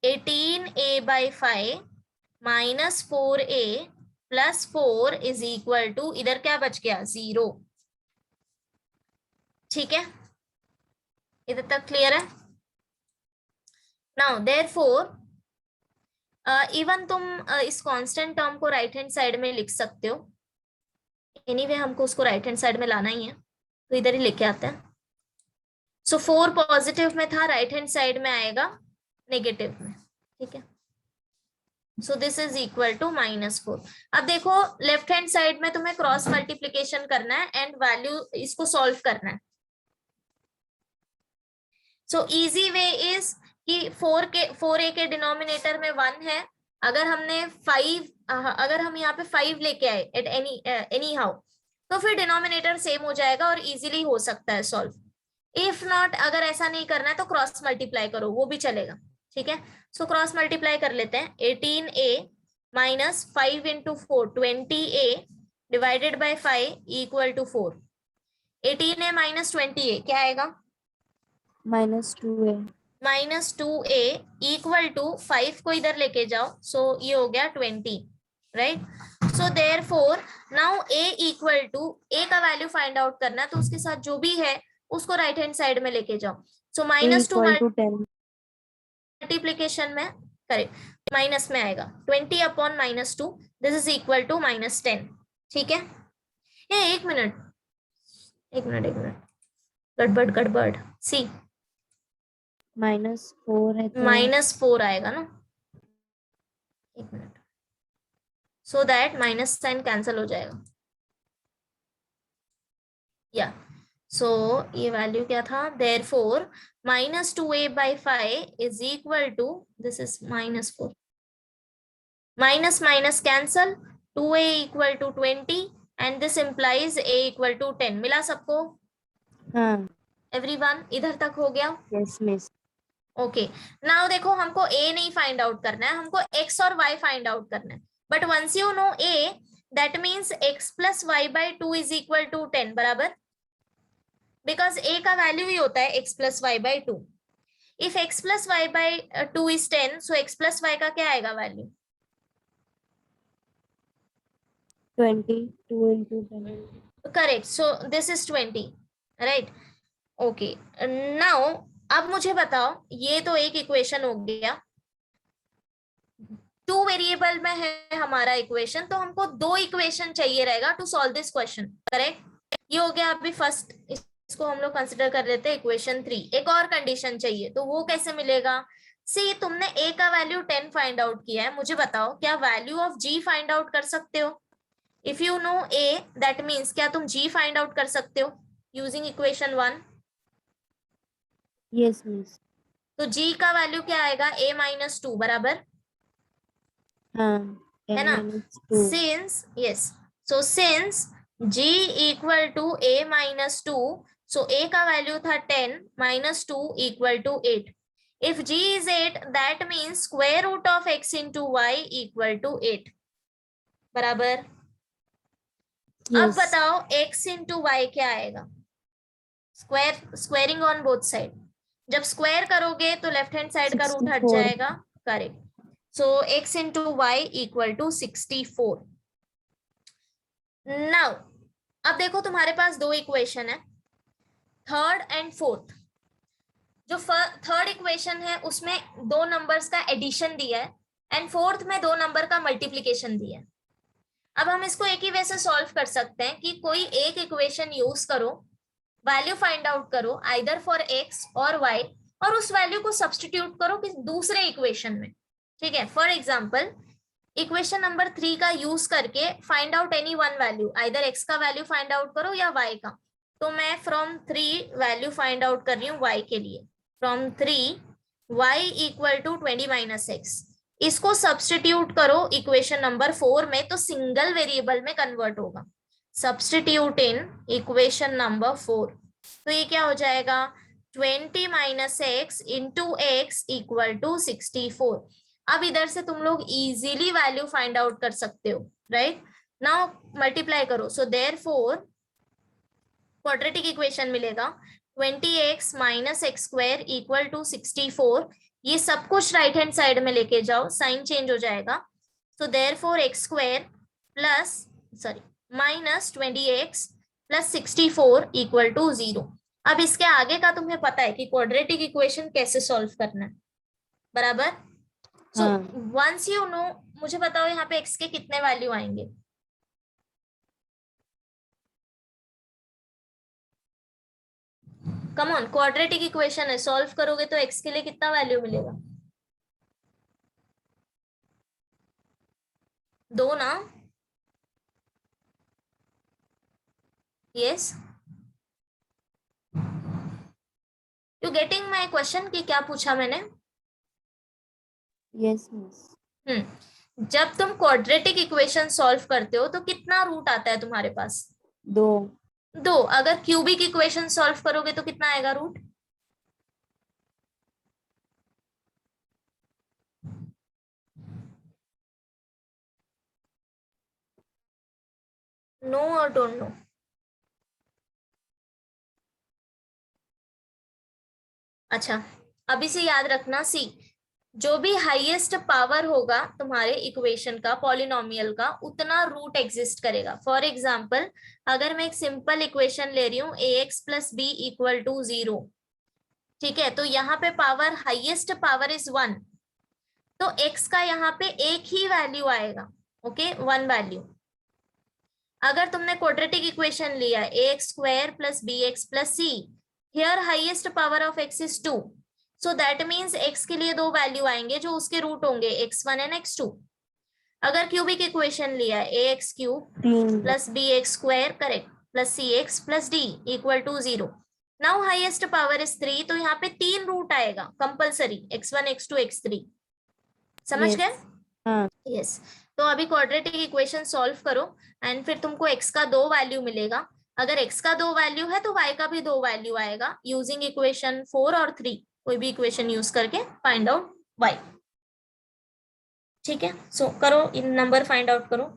A: 18a by 5 minus 4a plus 4 is equal to, इधर क्या बच गया? 0. ठीक है? इधर तक क्लियर है? नाउ देयरफॉर इवन तुम इस कांस्टेंट टर्म को राइट हैंड साइड में लिख सकते हो. एनीवे हमको उसको राइट हैंड साइड में लाना ही है तो इधर ही लेके आते हैं. सो 4 पॉजिटिव में था, राइट हैंड साइड में आएगा नेगेटिव में. ठीक है? So this is equal to -4. अब देखो लेफ्ट हैंड साइड में तुम्हें क्रॉस मल्टीप्लीकेशन करना है एंड वैल्यू इसको सॉल्व करना है. सो इजी वे इज कि 4a के डिनोमिनेटर में 1 है. अगर हमने 5, अगर हम यहाँ पे 5 लेके आए एट एनी हाउ, तो फिर डिनोमिनेटर सेम हो जाएगा और इजीली हो सकता है सॉल्व. इफ नॉट, अगर ऐसा नहीं करना है तो क्रॉस मल्टीप्लाई करो, वो भी चलेगा. ठीक है? सो क्रॉस मल्टीप्लाई कर लेते हैं. 18a minus 5 into 4 20a divided by 5 equal to 4. 18a minus 20a क्या आएगा?
B: Minus 2A.
A: Minus 2a equal to 5 को इधर लेके जाओ. सो ये हो गया 20. Right? So therefore now a equal to, a का वैल्यू फाइंड आउट करना है तो उसके साथ जो भी है उसको राइट हैंड साइड में लेके जाओ. So
B: A
A: -2
B: equal to 10.
A: Multiplication में करेक्ट माइनस में आएगा 20 upon -2. This is equal to -10. ठीक है? ये एक मिनट गड़बड़. सी,
B: -4 है तो
A: -4 आएगा ना. एक minute. So that minus sign cancel हो जाएगा. या सो ये वैल्यू क्या था? Therefore -2a by 5 is equal to, this is -4. Minus cancel, 2a equal to 20 and this implies a equal to 10. मिला सबको?
B: हाँ.
A: एवरीवन इधर तक हो गया?
B: Yes, miss.
A: ओके. नाउ देखो हमको a नहीं फाइंड आउट करना है, हमको x और y फाइंड आउट करना है. But once you know a, that means x plus y by 2 is equal to 10. बराबर? बिकॉज a का वैल्यू ही होता है x plus y by 2. If x plus y by 2 is 10, so x plus y का क्या आएगा value?
B: 22 into 10.
A: Correct. So this is 20. Right? Okay. Now अब मुझे बताओ, ये तो एक इक्वेशन हो गया, 2 वेरिएबल में है हमारा इक्वेशन, तो हमको 2 इक्वेशन चाहिए रहेगा to solve this question. Correct? ये हो गया अभी फर्स्ट. इसको हम लोग कंसिडर कर लेते हैं इक्वेशन 3. एक और कंडीशन चाहिए, तो वो कैसे मिलेगा? सी तुमने ए का वैल्यू 10 फाइंड आउट किया है, मुझे बताओ क्या value of G find out कर सकते हो? If you know A that means क्या तुम जी फाइंड आउट कर सकते हो यूजिंग इक्वेशन 1?
B: Yes miss.
A: तो जी का वैल्यू क्या आएगा? ए माइनस टू बराबर,
B: हाँ,
A: है
B: 10
A: ना?
B: minus 2।
A: Since yes, so since g equal to a minus two, so a का वैल्यू था 10 minus two equal to 8। If g is 8 that means square root of x into y equal to 8 बराबर। अब
B: yes.
A: बताओ x into y क्या आएगा? Squaring on both side, जब square करोगे तो लेफ्ट हैंड साइड का रूट हट
B: 64।
A: जाएगा, correct. So x into y equal to 64। Now अब देखो तुम्हारे पास दो इक्वेशन है, थर्ड एंड फोर्थ। जो थर्ड इक्वेशन है उसमें दो नंबर्स का एडिशन दिया है एंड फोर्थ में दो नंबर का मल्टीप्लीकेशन दिया है। अब हम इसको एक ही वे से सॉल्व कर सकते हैं कि कोई एक इक्वेशन यूज करो, वैल्यू फाइंड आउट करो आइदर फॉर एक्स और वाई, और उस वैल्यू को सब्सटीट्यूट करो कि दूसरे इक्वेशन में। ठीक है, फॉर एग्जाम्पल इक्वेशन नंबर 3 का यूज करके find out any one value, either x का वैल्यू फाइंड आउट करो या वाई का। तो मैं फ्रॉम 3 वैल्यू फाइंड आउट कर रही हूँ वाई के लिए। From 3 Y equal to 20 minus X, इसको सब्सटीट्यूट करो इक्वेशन नंबर 4 में तो सिंगल वेरिएबल में कन्वर्ट होगा। सब्सटीट्यूट इन इक्वेशन नंबर 4, तो ये क्या हो जाएगा? 20 minus X into X equal to 64। अब इधर से तुम लोग इजीली वैल्यू फाइंड आउट कर सकते हो, राइट? नाउ मल्टीप्लाई करो, सो देयरफॉर क्वाड्रेटिक इक्वेशन मिलेगा 20x minus X square equal to 64। ये सब कुछ राइट हैंड साइड में लेके जाओ, साइन चेंज हो जाएगा। So therefore X square plus sorry minus 20x plus 64 equal to 0। अब इसके आगे का तुम्हें पता है कि क्वाड्रेटिक इक्वेशन कैसे सॉल्व करना है, बराबर? सो वंस यू नो, मुझे बताओ यहाँ पे x के कितने वैल्यू आएंगे? कम ऑन, क्वाड्रेटिक इक्वेशन है, सॉल्व करोगे तो x के लिए कितना वैल्यू मिलेगा? दो ना? Yes, you getting my question कि क्या पूछा मैंने?
B: Yes miss.
A: जब तुम क्वाड्रेटिक इक्वेशन सॉल्व करते हो तो कितना रूट आता है तुम्हारे पास?
B: 2।
A: दो। अगर क्यूबिक इक्वेशन सॉल्व करोगे तो कितना आएगा रूट? नो और डोंट नो? अच्छा, अभी से याद रखना, सी जो भी हाईएस्ट पावर होगा तुम्हारे इक्वेशन का पॉलिनोमियल का उतना रूट एग्जिस्ट करेगा। फॉर एग्जाम्पल अगर मैं एक सिंपल इक्वेशन ले रही हूँ a x plus b equal to 0, ठीक है, तो यहाँ पे पावर हाईएस्ट पावर इज 1, तो x का यहाँ पे एक ही वैल्यू आएगा, ओके, वन वैल्यू। अगर तुमने क्वाड्रेटिक इक्वेशन लिया a x square plus b x plus c, here highest power of x is 2, so that means x के लिए दो वैल्यू आएंगे जो उसके रूट होंगे x1 एंड x2। अगर क्यूबिक इक्वेशन लिया a x cube
B: 3।
A: Plus b x square, correct, plus c x plus d equal to 0, now highest power is 3, तो यहाँ पे तीन रूट आएगा कंपल्सरी, x1 x2 x3। समझ गए?
B: हाँ।
A: यस। तो अभी क्वाड्रेटिक इक्वेशन सॉल्व करो एंड फिर तुमको x का दो वैल्यू मिलेगा। अगर x का दो वैल्यू है तो y का भी दो वैल्यू आएगा यूजिंग इक्वेशन 4 और 3, कोई भी इक्वेशन यूज करके फाइंड आउट y। ठीक है, सो करो, इन नंबर फाइंड आउट करो।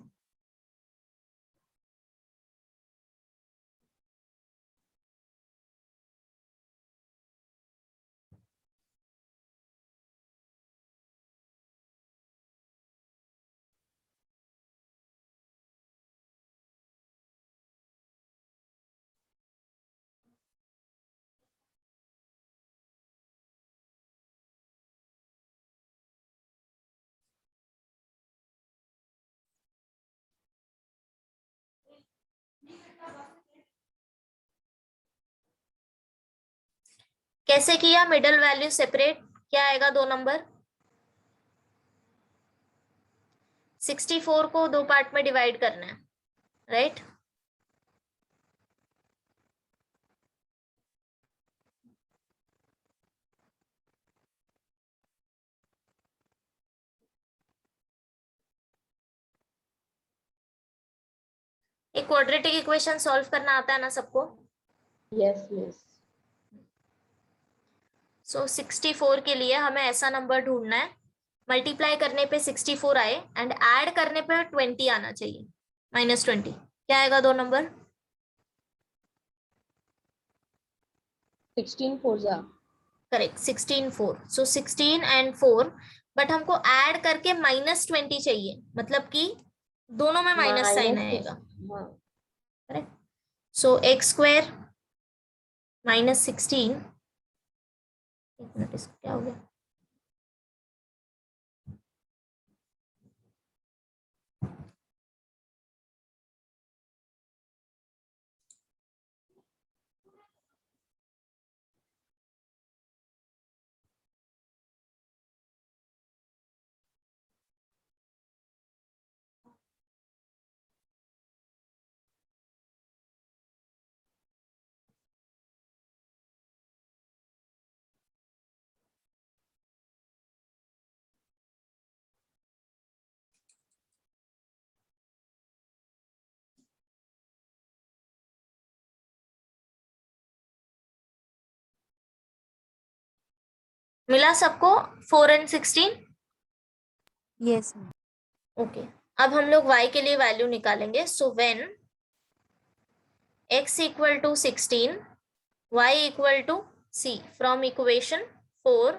A: कैसे किया? मिडल वैल्यू सेपरेट क्या आएगा 2 नंबर? 64 को 2 पार्ट में डिवाइड करना है, राइट? एक क्वाड्रेटिक इक्वेशन सॉल्व करना आता है ना सबको?
B: Yes miss.
A: सो 64 के लिए हमें ऐसा नंबर ढूंढना है, मल्टीप्लाई करने पे 64 आए एंड ऐड करने पे 20 आना चाहिए, -20। क्या आएगा 2 नंबर?
B: 16 4 जा।
A: करेक्ट, 16 4। सो 16 एंड 4, बट हमको ऐड करके -20 चाहिए, मतलब कि दोनों में माइनस साइन आएगा।
B: हाँ।
A: करेक्ट। सो x² -16, एक मिनट, इसको क्या हो गया? मिला सबको 4 एंड 16?
D: यस।
A: ओके, अब हम लोग y के लिए वैल्यू निकालेंगे। So when x equal to 16, y equal to c, from equation 4,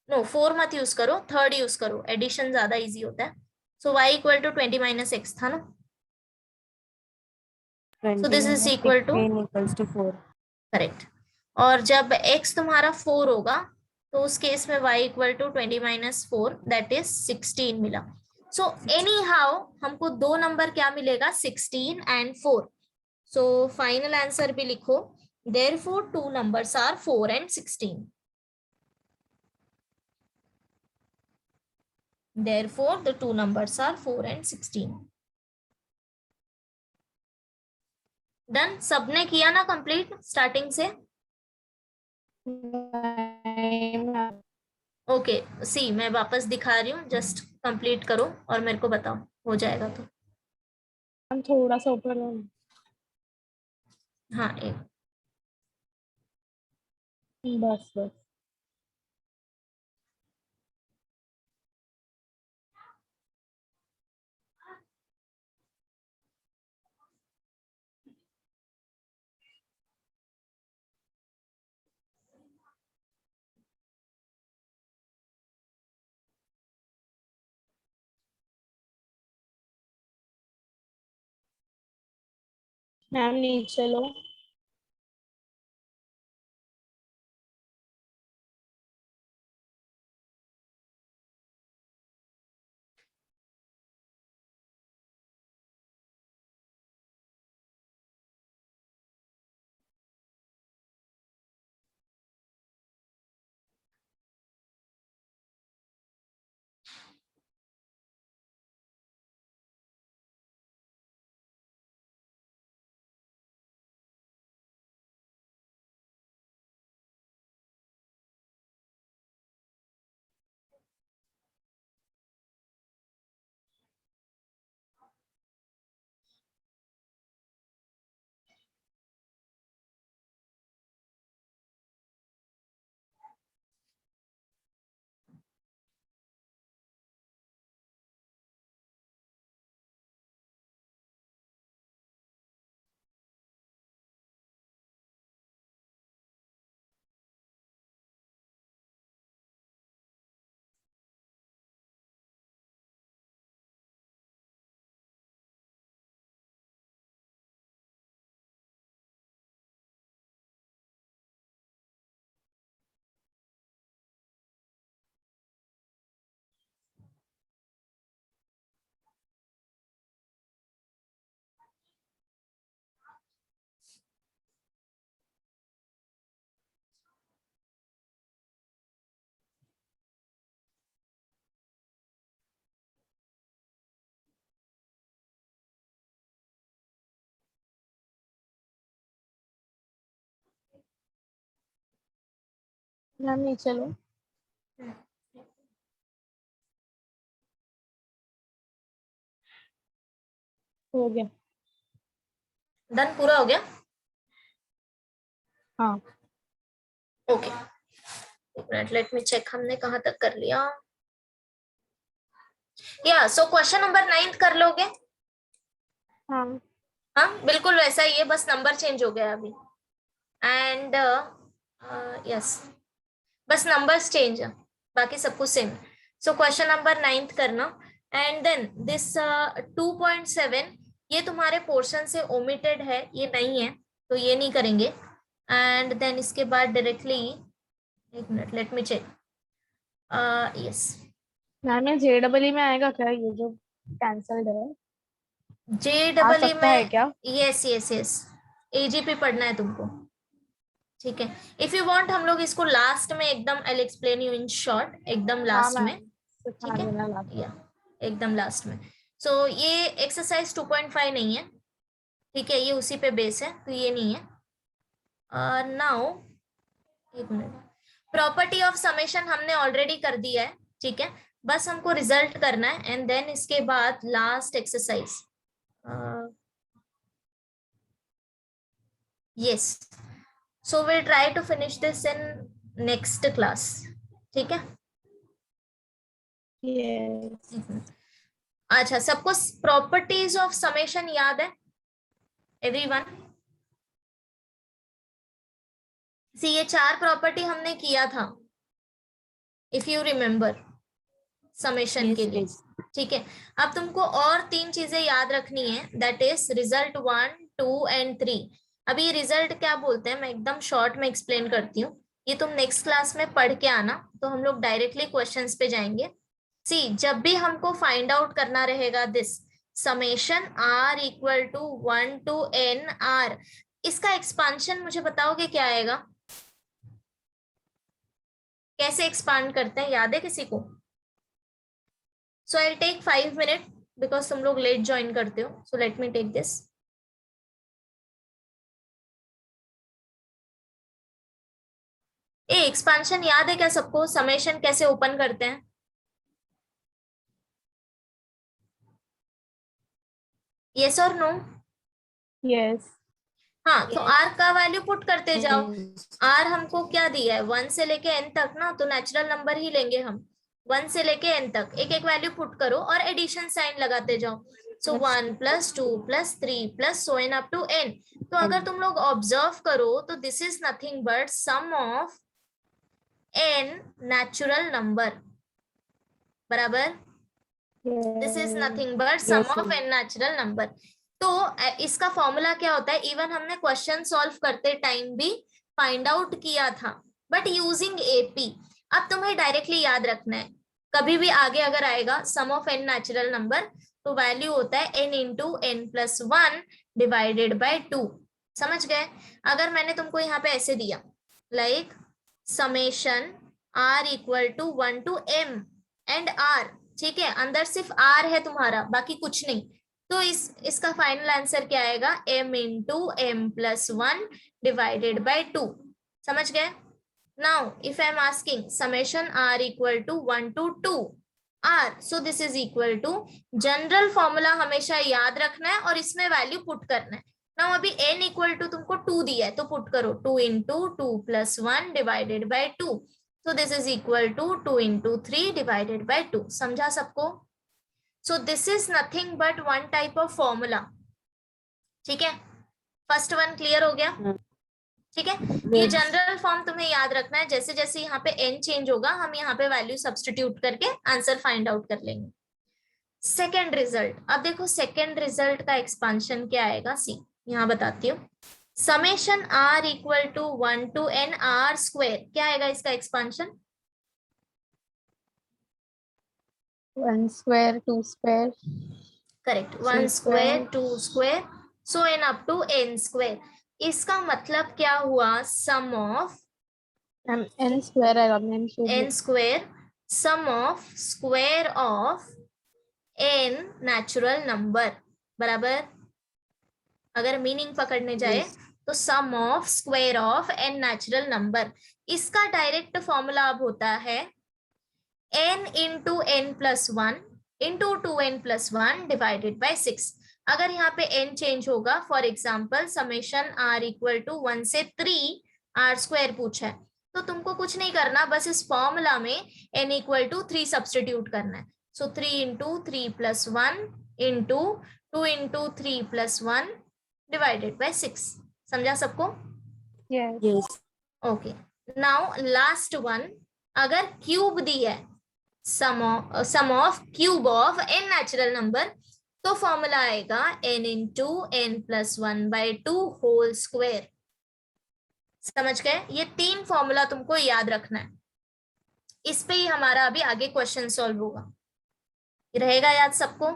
A: no 4 मत यूज करो, थर्ड यूज करो, एडिशन ज्यादा इजी होता है। So y equal to 20 - x था ना? So this is equal to
D: 4।
A: Correct. और जब x तुम्हारा 4 होगा तो उस केस में y equal to 20 - 4, that is 16 मिला। सो एनी हाउ हमको 2 नंबर क्या मिलेगा? 16 एंड 4। सो फाइनल आंसर भी लिखो, therefore 2 numbers are 4 and 16। Therefore the 2 numbers are 4 and 16। Done? सबने किया ना कंप्लीट स्टार्टिंग से? ओके, सी मैं वापस दिखा रही हूँ, जस्ट कंप्लीट करो और मेरे को बताओ, हो जाएगा तो।
C: हम थोड़ा सा ऊपर
A: हाँ, एक
C: बस बस। मैम नीचे लो। मैम नीचे लो। हो गया।
A: डन, पूरा हो गया।
C: हाँ
A: ओके, एक मिनट, लेट मी चेक हमने कहाँ तक कर लिया। या सो क्वेश्चन नंबर 9 कर लोगे?
C: हाँ
A: हाँ बिल्कुल वैसा ही है, बस नंबर चेंज हो गया अभी। एंड यस, बस नंबर्स चेंज है, बाकी सब कुछ सेम। सो क्वेश्चन नंबर 9 करना। एंड देन दिस 2.7 ये तुम्हारे पोर्शन से ओमिटेड है, ये नहीं है, तो ये नहीं करेंगे। एंड देन इसके बाद डायरेक्टली, एक minute let me check. Yes,
C: ma'am ये JEE में आएगा क्या, ये जो कैंसल्ड है? आ
A: JEE
C: सकता है
A: में?
C: क्या?
A: यस यस यस, AGP पढ़ना है तुमको, ठीक है। इफ यू वांट हम लोग इसको लास्ट में एकदम, I will explain you in short, एकदम
C: हाँ
A: लास्ट
C: मैम,
A: में,
C: सिखा
A: ठीक है,
C: देना लास्ट।
A: या एकदम लास्ट में। सो ये एक्सरसाइज 2.5 नहीं है, ठीक है, ये उसी पे बेस है, तो ये नहीं है। नाउ एक मिनट, प्रॉपर्टी ऑफ समेशन हमने ऑलरेडी कर दिया है, ठीक है, बस हमको रिजल्ट करना है। एंड देन इसके बाद last exercise, yes, so will try to finish this in next class, ठीक है।
C: यस
A: अच्छा, सबको प्रॉपर्टीज ऑफ समेशन याद है एवरीवन? सी ये 4 प्रॉपर्टी हमने किया था, इफ यू रिमेम्बर, समेशन के
D: Yes,
A: लिए,
D: yes.
A: ठीक है। अब तुमको और 3 चीजें याद रखनी है, दैट इज रिजल्ट 1, 2 एंड 3। अभी रिजल्ट क्या बोलते हैं मैं एकदम शॉर्ट में एक्सप्लेन करती हूँ, ये तुम नेक्स्ट क्लास में पढ़ के आना, तो हम लोग डायरेक्टली क्वेश्चंस पे जाएंगे। सी जब भी हमको फाइंड आउट करना रहेगा this summation r equal to 1 to n r, इसका एक्सपांशन मुझे बताओगे क्या आएगा? कैसे एक्सपांड करते हैं, याद है किसी को? So I take 5 minute because तुम लोग लेट ज्वाइन करते हो, so let me take this. A expansion याद है क्या सबको? समेशन कैसे ओपन करते हैं? यस और नो?
C: यस
A: हाँ, तो r का वैल्यू पुट करते जाओ।
D: Yes.
A: r हमको क्या दिया है, 1 से लेके n तक ना, तो नेचुरल नंबर ही लेंगे हम। 1 से लेके n तक एक एक वैल्यू पुट करो और एडिशन साइन लगाते जाओ। सो 1 + 2 + 3 + so on up to n। तो अगर तुम लोग ऑब्जर्व करो तो this is nothing but sum of n natural number, बराबर। This is nothing but sum
D: Yes,
A: of
D: ma'am.
A: n natural number. तो इसका फॉर्मूला क्या होता है, इवन हमने क्वेश्चन सॉल्व करते टाइम भी फाइंड आउट किया था, बट यूजिंग AP। अब तुम्हें डायरेक्टली याद रखना है, कभी भी आगे अगर आएगा सम ऑफ n नेचुरल नंबर, तो वैल्यू होता है n × n+1 डिवाइडेड बाय 2। समझ गए? अगर मैंने तुमको यहाँ पे ऐसे दिया, like summation r equal to 1 to m and r, ठीक है, अंदर सिर्फ r है तुम्हारा, बाकी कुछ नहीं, तो इसका फाइनल आंसर क्या आएगा, m × m+1 डिवाइडेड बाय 2। समझ गए? Now if I am asking summation r equal to 1 to 2 r, so this is equal to, general formula हमेशा याद रखना है और इसमें वैल्यू पुट करना है। नाउ अभी n इक्वल टू तुमको 2 दिया है, तो पुट करो 2 × 2 + 1 divided by 2, so this is equal to 2 × 3 divided by 2। समझा सबको? so this is nothing but one type of formula, ठीक है। फर्स्ट वन क्लियर हो गया? ठीक है, ये
D: Yes.
A: जनरल फॉर्म तुम्हें याद रखना है, जैसे जैसे यहाँ पे n चेंज होगा हम यहाँ पे वैल्यू सब्स्टिट्यूट करके आंसर फाइंड आउट कर लेंगे। सेकेंड रिजल्ट, अब देखो सेकेंड रिजल्ट का एक्सपांशन क्या आएगा, सी यहाँ बताती हूँ। Summation r equal to 1 to n r², क्या आएगा इसका expansion?
C: 1² 2²।
A: Correct, 1² 2², so n up to n²। इसका मतलब क्या हुआ, सम ऑफ
C: n² आएगा,
A: n², sum of square of n natural number, बराबर। अगर मीनिंग पकड़ने जाए
D: Yes.
A: तो sum of square of n natural number, इसका डायरेक्ट फॉर्मूला अब होता है n into n plus one into 2n+1 divided by 6। अगर यहाँ पे n चेंज होगा, for example summation r equal to 1 से 3 r² पूछा है, तो तुमको कुछ नहीं करना, बस इस फॉर्मूला में n इक्वल टू 3 सब्सटीट्यूट करना है। So 3 into 3+1 into 2 into 3+1 divided by 6। समझा सबको?
C: Yes.
D: Yes.
A: Okay, now last one, अगर क्यूब दी है sum of cube of n natural number, तो फॉर्मूला आएगा n into n+1/2 whole square. समझ गए? ये 3 फॉर्मूला तुमको याद रखना है, इस पे ही हमारा अभी आगे क्वेश्चन सॉल्व होगा। रहेगा याद सबको?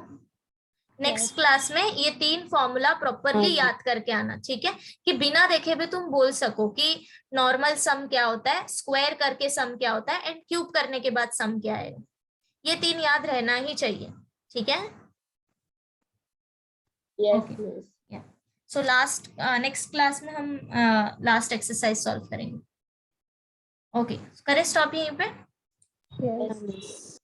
A: नेक्स्ट क्लास में ये 3 फॉर्मूला प्रॉपरली याद करके आना, ठीक है? कि बिना देखे भी तुम बोल सको कि नॉर्मल सम क्या होता है, स्क्वायर करके सम क्या होता है, एंड क्यूब करने के बाद सम क्या है। ये 3 याद रहना ही चाहिए, ठीक है?
B: yes.
A: So last next class में हम लास्ट एक्सरसाइज सॉल्व करेंगे। ओके, करें स्टॉप यहीं पे?
C: Yes.
D: Yes.